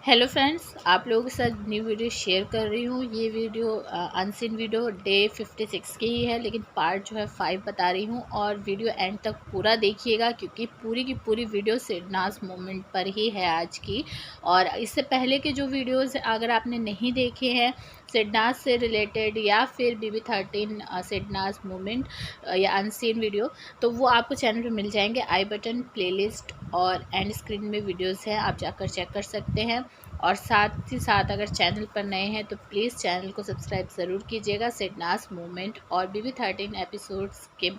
Hello friends, आप लोगों के साथ न्यू वीडियो शेयर कर रही हूँ। ये वीडियो अनसीन वीडियो डे 56 की ही है, लेकिन पार्ट जो है 5 बता रही हूँ। और वीडियो एंड तक पूरा देखिएगा क्योंकि पूरी की पूरी वीडियो सिडनाज मोमेंट पर ही है आज की। और इससे पहले के जो वीडियोस अगर आपने नहीं देखे हैं सिडनाज से रिलेटेड या फिर BB13 सिडनाज मोमेंट या अनसीन वीडियो, तो वो आपको चैनल पर मिल जाएंगे। आई बटन, प्लेलिस्ट और एंड स्क्रीन में वीडियोस हैं, आप जाकर चेक कर सकते हैं। और साथ ही साथ अगर चैनल पर नए हैं तो प्लीज़ चैनल को सब्सक्राइब ज़रूर कीजिएगा। सिडनाज मूवमेंट और BB13 एपिसोड्स के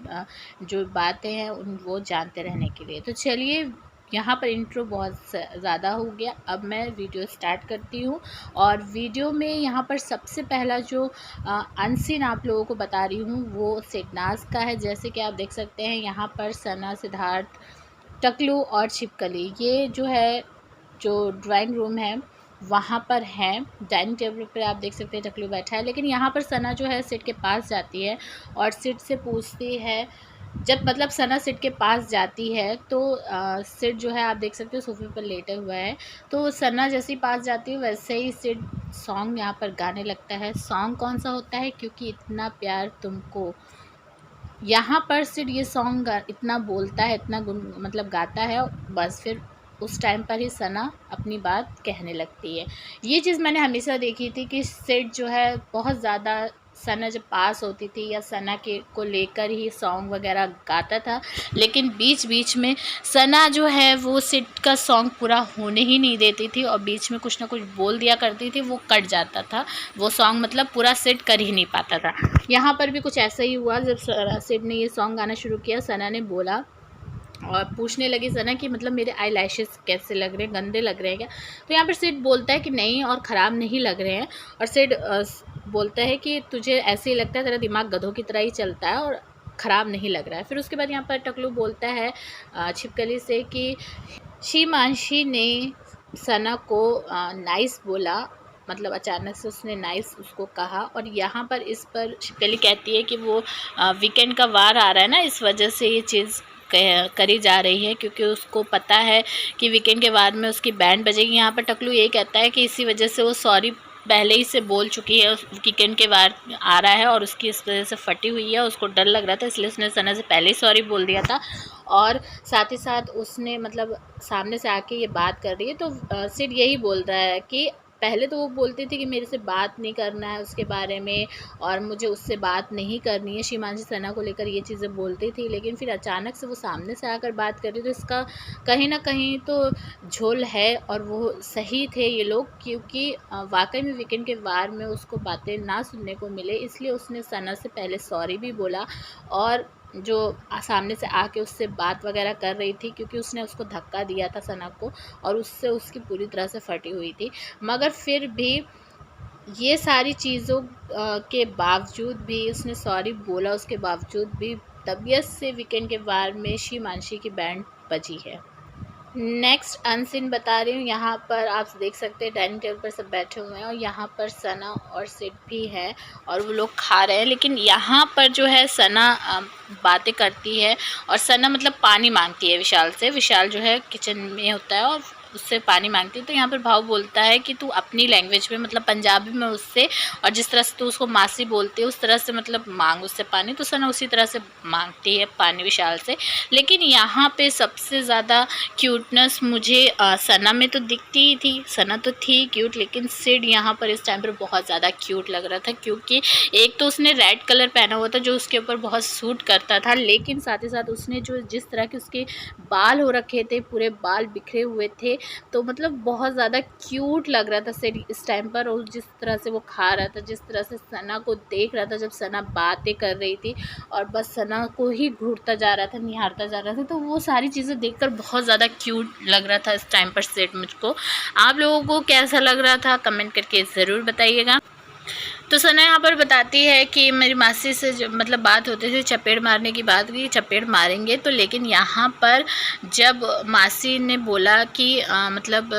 जो बातें हैं उन वो जानते रहने के लिए। तो चलिए, यहाँ पर इंट्रो बहुत ज़्यादा हो गया, अब मैं वीडियो स्टार्ट करती हूँ। और वीडियो में यहाँ पर सबसे पहला जो अनसीन आप लोगों को बता रही हूँ वो सिडनाज का है। जैसे कि आप देख सकते हैं यहाँ पर सना, सिद्धार्थ, टकलू और छिपकली ये जो है जो ड्राइंग रूम है वहाँ पर है। डाइनिंग टेबल पर आप देख सकते हैं टकलू बैठा है, लेकिन यहाँ पर सना जो है सिड के पास जाती है और सिड से पूछती है। जब मतलब सना सिड के पास जाती है तो सिड जो है आप देख सकते हो सोफे पर लेटा हुआ है। तो सना जैसे ही पास जाती है वैसे ही सिड सॉन्ग यहाँ पर गाने लगता है। सॉन्ग कौन सा होता है? क्योंकि इतना प्यार तुमको। यहाँ पर सिड ये सॉन्ग इतना बोलता है, इतना मतलब गाता है, बस फिर उस टाइम पर ही सना अपनी बात कहने लगती है। ये चीज़ मैंने हमेशा देखी थी कि सिड जो है बहुत ज़्यादा सना जब पास होती थी या सना के को लेकर ही सॉन्ग वगैरह गाता था, लेकिन बीच बीच में सना जो है वो सिड का सॉन्ग पूरा होने ही नहीं देती थी और बीच में कुछ ना कुछ बोल दिया करती थी, वो कट जाता था वो सॉन्ग, मतलब पूरा सिड कर ही नहीं पाता था। यहाँ पर भी कुछ ऐसा ही हुआ। जब सिड ने ये सॉन्ग गाना शुरू किया, सना ने बोला और पूछने लगी सना कि मतलब मेरे आई लैशेस कैसे लग रहे हैं, गंदे लग रहे हैं क्या? तो यहाँ पर सिड बोलता है कि नहीं और ख़राब नहीं लग रहे हैं। और सिड बोलता है कि तुझे ऐसे ही लगता है, तेरा दिमाग गधों की तरह ही चलता है और ख़राब नहीं लग रहा है। फिर उसके बाद यहाँ पर टकलू बोलता है छिपकली से कि शिमांशी ने सना को नाइस बोला, मतलब अचानक से उसने नाइस उसको कहा। और यहाँ पर इस पर छिपकली कहती है कि वो वीकेंड का वार आ रहा है ना, इस वजह से ये चीज़ करी जा रही है, क्योंकि उसको पता है कि वीकेंड के बाद में उसकी बैंड बजेगी। यहाँ पर टकलू यही कहता है कि इसी वजह से वो सॉरी पहले ही से बोल चुकी है, वीकेंड के बाद आ रहा है और उसकी इस वजह से फटी हुई है, उसको डर लग रहा था इसलिए उसने सना से पहले ही सॉरी बोल दिया था। और साथ ही साथ उसने मतलब सामने से आके ये बात कर रही है। तो सिड यही बोल रहा है कि पहले तो वो बोलती थी कि मेरे से बात नहीं करना है उसके बारे में और मुझे उससे बात नहीं करनी है, शिमांशी सना को लेकर ये चीज़ें बोलती थी, लेकिन फिर अचानक से वो सामने से आकर बात कर रही, तो इसका कहीं ना कहीं तो झोल है। और वो सही थे ये लोग, क्योंकि वाकई में वीकेंड के वार में उसको बातें ना सुनने को मिले, इसलिए उसने सना से पहले सॉरी भी बोला। और जो सामने से आके उससे बात वगैरह कर रही थी, क्योंकि उसने उसको धक्का दिया था सना को और उससे उसकी पूरी तरह से फटी हुई थी। मगर फिर भी ये सारी चीज़ों के बावजूद भी उसने सॉरी बोला, उसके बावजूद भी तबीयत से वीकेंड के बार में शिमांशी की बैंड बजी है। नेक्स्ट अनसीन बता रही हूँ। यहाँ पर आप देख सकते हैं डाइनिंग टेबल पर सब बैठे हुए हैं और यहाँ पर सना और सिड भी है और वो लोग खा रहे हैं। लेकिन यहाँ पर जो है सना बातें करती है और सना मतलब पानी मांगती है विशाल से। विशाल जो है किचन में होता है और उससे पानी मांगती है। तो यहाँ पर भाव बोलता है कि तू अपनी लैंग्वेज में मतलब पंजाबी में उससे, और जिस तरह से तू उसको मासी बोलती है उस तरह से मतलब मांग उससे पानी। तो सना उसी तरह से मांगती है पानी विशाल से। लेकिन यहाँ पे सबसे ज़्यादा क्यूटनेस मुझे सना में तो दिखती ही थी, सना तो थी क्यूट, लेकिन सिड यहाँ पर इस टाइम पर बहुत ज़्यादा क्यूट लग रहा था, क्योंकि एक तो उसने रेड कलर पहना हुआ था जो उसके ऊपर बहुत सूट करता था, लेकिन साथ ही साथ उसने जो जिस तरह के उसके बाल हो रखे थे, पूरे बाल बिखरे हुए थे, तो मतलब बहुत ज़्यादा क्यूट लग रहा था सिड इस टाइम पर। और जिस तरह से वो खा रहा था, जिस तरह से सना को देख रहा था जब सना बातें कर रही थी और बस सना को ही घूरता जा रहा था, निहारता जा रहा था, तो वो सारी चीज़ें देखकर बहुत ज़्यादा क्यूट लग रहा था इस टाइम पर सिड मुझको। आप लोगों को कैसा लग रहा था कमेंट करके ज़रूर बताइएगा। तो सना यहाँ पर बताती है कि मेरी मासी से मतलब बात होती थी चपेड़ मारने की बात की, चपेड़ मारेंगे तो, लेकिन यहाँ पर जब मासी ने बोला कि मतलब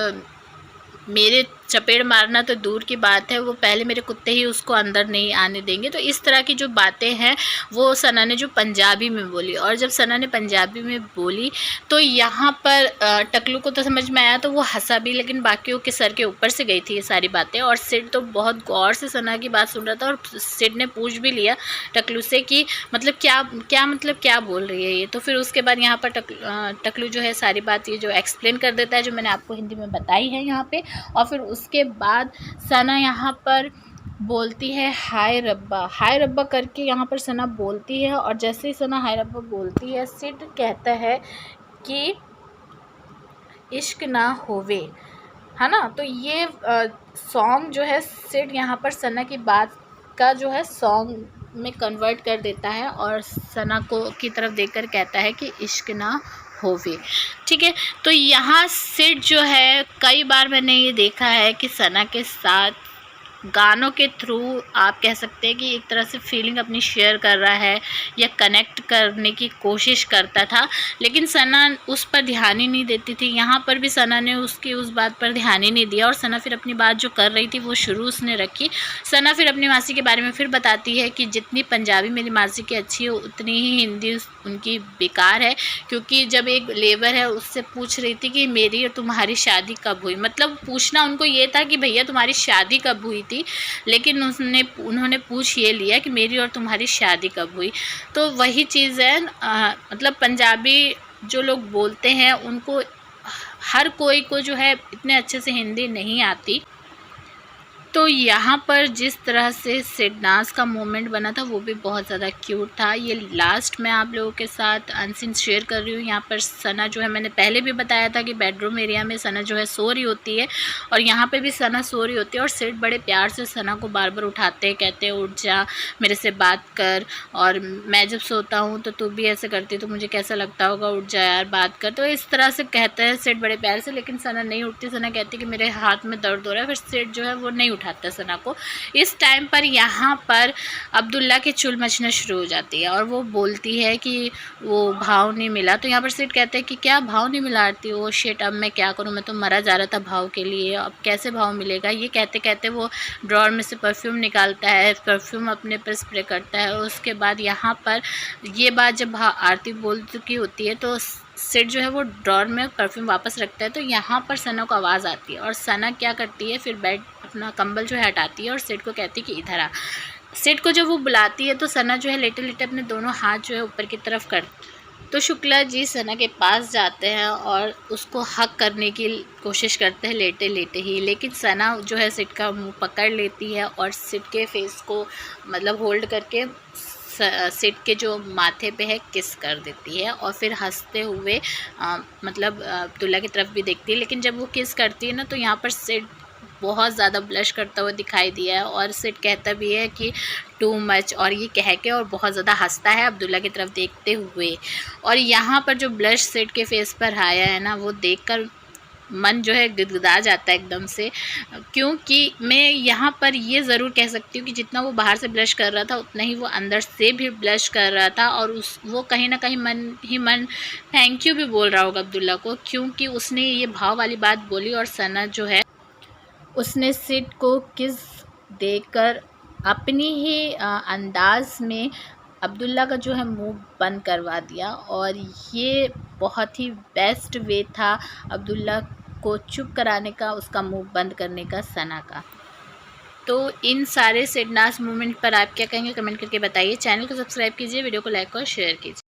मेरे चपेट मारना तो दूर की बात है, वो पहले मेरे कुत्ते ही उसको अंदर नहीं आने देंगे। तो इस तरह की जो बातें हैं वो सना ने जो पंजाबी में बोली, और जब सना ने पंजाबी में बोली तो यहाँ पर टकलू को तो समझ में आया, तो वो हंसा भी, लेकिन बाकियों के सर के ऊपर से गई थी ये सारी बातें। और सिड तो बहुत गौर से सना की बात सुन रहा था, और सिड ने पूछ भी लिया टकलू से कि मतलब क्या बोल रही है ये। तो फिर उसके बाद यहाँ पर टकलू जो है सारी बात ये जो एक्सप्लेन कर देता है, जो मैंने आपको हिंदी में बताई है यहाँ पे। और फिर उसके बाद सना यहाँ पर बोलती है हाय रब्बा करके यहाँ पर सना बोलती है। और जैसे ही सना हाय रब्बा बोलती है, सिड कहता है कि इश्क ना होवे, है ना। तो ये सॉन्ग जो है सिड यहाँ पर सना की बात का जो है सॉन्ग में कन्वर्ट कर देता है, और सना को की तरफ देखकर कहता है कि इश्क ना होवे। ठीक है, तो यहाँ सिड जो है कई बार मैंने ये देखा है कि सना के साथ गानों के थ्रू आप कह सकते हैं कि एक तरह से फीलिंग अपनी शेयर कर रहा है या कनेक्ट करने की कोशिश करता था, लेकिन सना उस पर ध्यान ही नहीं देती थी। यहाँ पर भी सना ने उसकी उस बात पर ध्यान ही नहीं दिया, और सना फिर अपनी बात जो कर रही थी वो शुरू उसने रखी। सना फिर अपनी मासी के बारे में फिर बताती है कि जितनी पंजाबी मेरी मासी की अच्छी है उतनी ही हिंदी उनकी बेकार है, क्योंकि जब एक लेबर है उससे पूछ रही थी कि मेरी और तुम्हारी शादी कब हुई, मतलब पूछना उनको ये था कि भैया तुम्हारी शादी कब हुई थी, लेकिन उन्होंने पूछ ये लिया कि मेरी और तुम्हारी शादी कब हुई। तो वही चीज़ है, मतलब पंजाबी जो लोग बोलते हैं उनको हर कोई को जो है इतने अच्छे से हिंदी नहीं आती। तो यहाँ पर जिस तरह से सिडनास का मोमेंट बना था वो भी बहुत ज़्यादा क्यूट था। ये लास्ट मैं आप लोगों के साथ अनसीन शेयर कर रही हूँ। यहाँ पर सना जो है, मैंने पहले भी बताया था कि बेडरूम एरिया में सना जो है सो रही होती है, और यहाँ पे भी सना सो रही होती है, और सिड बड़े प्यार से सना को बार बार उठाते हैं, कहते हैं उठ जा, मेरे से बात कर, और मैं जब सोता हूँ तो तू भी ऐसे करती तो मुझे कैसा लगता होगा, उठ जा यार बात कर। तो इस तरह से कहते हैं सिड बड़े प्यार से, लेकिन सना नहीं उठती। सना कहती कि मेरे हाथ में दर्द हो रहा है, फिर सिड जो है वो नहीं उठाता सना को। इस टाइम पर यहाँ पर अब्दुल्ला की चुल मचना शुरू हो जाती है, और वो बोलती है कि वो भाव नहीं मिला। तो यहाँ पर सिड कहते हैं कि क्या भाव नहीं मिला आरती, वो शिट अब मैं क्या करूँ, मैं तो मरा जा रहा था भाव के लिए, अब कैसे भाव मिलेगा। ये कहते कहते वो ड्रॉर में से परफ्यूम निकालता है, परफ्यूम अपने पर स्प्रे करता है। उसके बाद यहाँ पर ये बात जब आरती बोल चुकी होती है तो सिड जो है वो ड्रॉर में परफ्यूम वापस रखता है। तो यहाँ पर सना को आवाज़ आती है, और सना क्या करती है, फिर बेड अपना कंबल जो है हटाती है और सिड को कहती है कि इधर आ। सिड को जब वो बुलाती है तो सना जो है लेटे लेटे अपने दोनों हाथ जो है ऊपर की तरफ कर, तो शुक्ला जी सना के पास जाते हैं और उसको हक करने की कोशिश करते हैं लेटे लेटे ही, लेकिन सना जो है सिड का मुंह पकड़ लेती है और सिड के फेस को मतलब होल्ड करके सिड के जो माथे पे है किस कर देती है, और फिर हंसते हुए मतलब अब्दुल्ला की तरफ भी देखती है। लेकिन जब वो किस करती है ना तो यहाँ पर सिड बहुत ज़्यादा ब्लश करता हुआ दिखाई दिया है, और सिड कहता भी है कि टू मच, और ये कह के और बहुत ज़्यादा हंसता है अब्दुल्ला की तरफ देखते हुए। और यहाँ पर जो ब्लश सिड के फेस पर आया है ना, वो देखकर मन जो है गुदगुदा जाता है एकदम से, क्योंकि मैं यहाँ पर ये ज़रूर कह सकती हूँ कि जितना वो बाहर से ब्लश कर रहा था उतना ही वो अंदर से भी ब्लश कर रहा था, और वो कहीं ना कहीं मन ही मन थैंक यू भी बोल रहा होगा अब्दुल्ला को, क्योंकि उसने ये भाव वाली बात बोली। और सना जो है उसने सिड को किस देकर अपनी ही अंदाज में अब्दुल्ला का जो है मुंह बंद करवा दिया, और ये बहुत ही बेस्ट वे था अब्दुल्ला को चुप कराने का, उसका मुंह बंद करने का सना का। तो इन सारे सिडनास मूवमेंट पर आप क्या कहेंगे कमेंट करके बताइए। चैनल को सब्सक्राइब कीजिए, वीडियो को लाइक और शेयर कीजिए।